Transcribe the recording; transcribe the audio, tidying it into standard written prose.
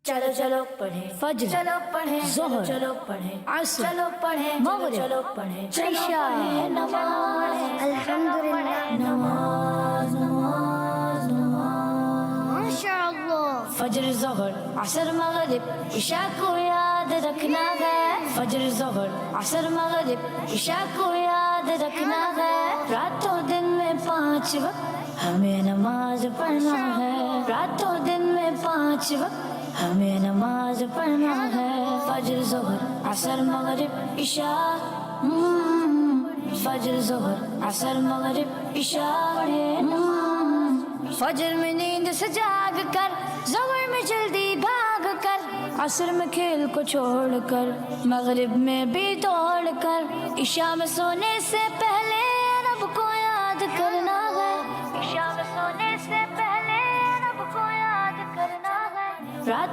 چلو چلو پڑھیں فجر، چلو پڑھیں ظہر، چلو پڑھیں عصر، چلو پڑھیں مغرب، چلو پڑھیں چلو عشاء، پڑھیں نماز الحمدللہ نماز نماز نماز ماشاءاللہ فجر ظہر عصر مغرب عشاء کو یاد رکھنا ہے، فجر ظہر عصر مغرب عشاء کو یاد رکھنا ہے، راتوں دن میں 5 وقت ہمیں نماز پڑھنا ہے، راتوں دن میں 5 وقت ہمیں نماز پڑھنا ہے، فجر ظہر عصر مغرب عشاء، فجر ظہر عصر مغرب عشاء پڑھیں، فجر میں نیند سے جاگ کر، ظہر میں جلدی بھاگ کر، عصر میں کھیل کو چھوڑ کر، مغرب میں بھی دوڑ کر، عشاء میں سونے سے پہلے رب کو یاد کرنا ہے، عشاء میں سونے سے پہلے رب کو یاد کرنا ہے، رات